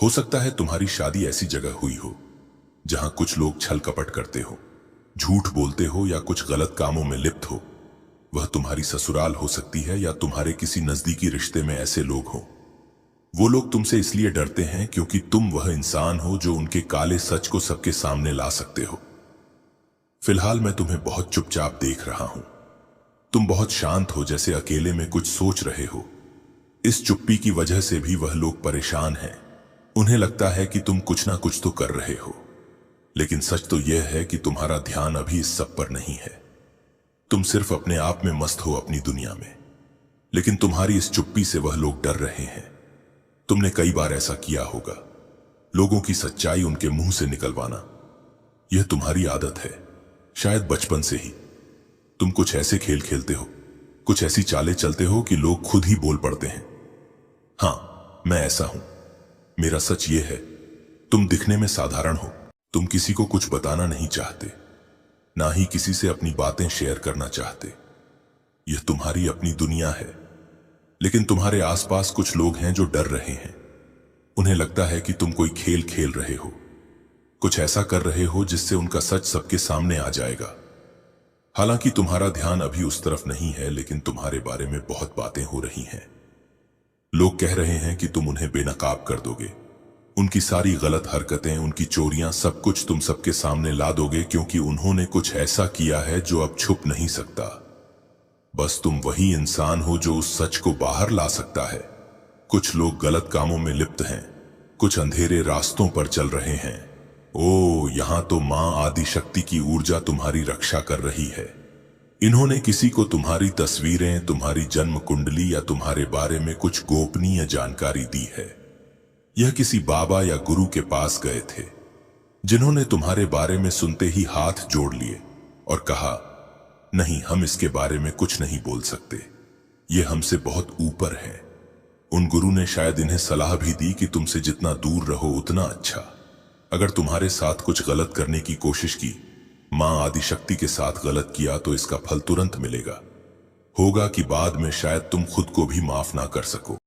हो सकता है तुम्हारी शादी ऐसी जगह हुई हो जहां कुछ लोग छल कपट करते हो, झूठ बोलते हो या कुछ गलत कामों में लिप्त हो। वह तुम्हारी ससुराल हो सकती है या तुम्हारे किसी नजदीकी रिश्ते में ऐसे लोग हो। वो लोग तुमसे इसलिए डरते हैं क्योंकि तुम वह इंसान हो जो उनके काले सच को सबके सामने ला सकते हो। फिलहाल मैं तुम्हें बहुत चुपचाप देख रहा हूं। तुम बहुत शांत हो, जैसे अकेले में कुछ सोच रहे हो। इस चुप्पी की वजह से भी वह लोग परेशान हैं। उन्हें लगता है कि तुम कुछ ना कुछ तो कर रहे हो, लेकिन सच तो यह है कि तुम्हारा ध्यान अभी इस सब पर नहीं है। तुम सिर्फ अपने आप में मस्त हो, अपनी दुनिया में। लेकिन तुम्हारी इस चुप्पी से वह लोग डर रहे हैं। तुमने कई बार ऐसा किया होगा, लोगों की सच्चाई उनके मुंह से निकलवाना। यह तुम्हारी आदत है, शायद बचपन से ही। तुम कुछ ऐसे खेल खेलते हो, कुछ ऐसी चालें चलते हो कि लोग खुद ही बोल पड़ते हैं। हाँ, मैं ऐसा हूं। मेरा सच ये है, तुम दिखने में साधारण हो। तुम किसी को कुछ बताना नहीं चाहते, ना ही किसी से अपनी बातें शेयर करना चाहते। यह तुम्हारी अपनी दुनिया है। लेकिन तुम्हारे आसपास कुछ लोग हैं जो डर रहे हैं। उन्हें लगता है कि तुम कोई खेल खेल रहे हो, कुछ ऐसा कर रहे हो जिससे उनका सच सबके सामने आ जाएगा। हालांकि तुम्हारा ध्यान अभी उस तरफ नहीं है, लेकिन तुम्हारे बारे में बहुत बातें हो रही हैं। लोग कह रहे हैं कि तुम उन्हें बेनकाब कर दोगे। उनकी सारी गलत हरकतें, उनकी चोरियां, सब कुछ तुम सबके सामने ला दोगे, क्योंकि उन्होंने कुछ ऐसा किया है जो अब छुप नहीं सकता। बस तुम वही इंसान हो जो उस सच को बाहर ला सकता है। कुछ लोग गलत कामों में लिप्त हैं, कुछ अंधेरे रास्तों पर चल रहे हैं। ओ, यहां तो मां आदि शक्ति की ऊर्जा तुम्हारी रक्षा कर रही है। इन्होंने किसी को तुम्हारी तस्वीरें, तुम्हारी जन्म कुंडली या तुम्हारे बारे में कुछ गोपनीय जानकारी दी है। यह किसी बाबा या गुरु के पास गए थे, जिन्होंने तुम्हारे बारे में सुनते ही हाथ जोड़ लिए और कहा, नहीं, हम इसके बारे में कुछ नहीं बोल सकते, यह हमसे बहुत ऊपर है। उन गुरु ने शायद इन्हें सलाह भी दी कि तुमसे जितना दूर रहो उतना अच्छा। अगर तुम्हारे साथ कुछ गलत करने की कोशिश की, मां आदिशक्ति के साथ गलत किया, तो इसका फल तुरंत मिलेगा। होगा कि बाद में शायद तुम खुद को भी माफ ना कर सको।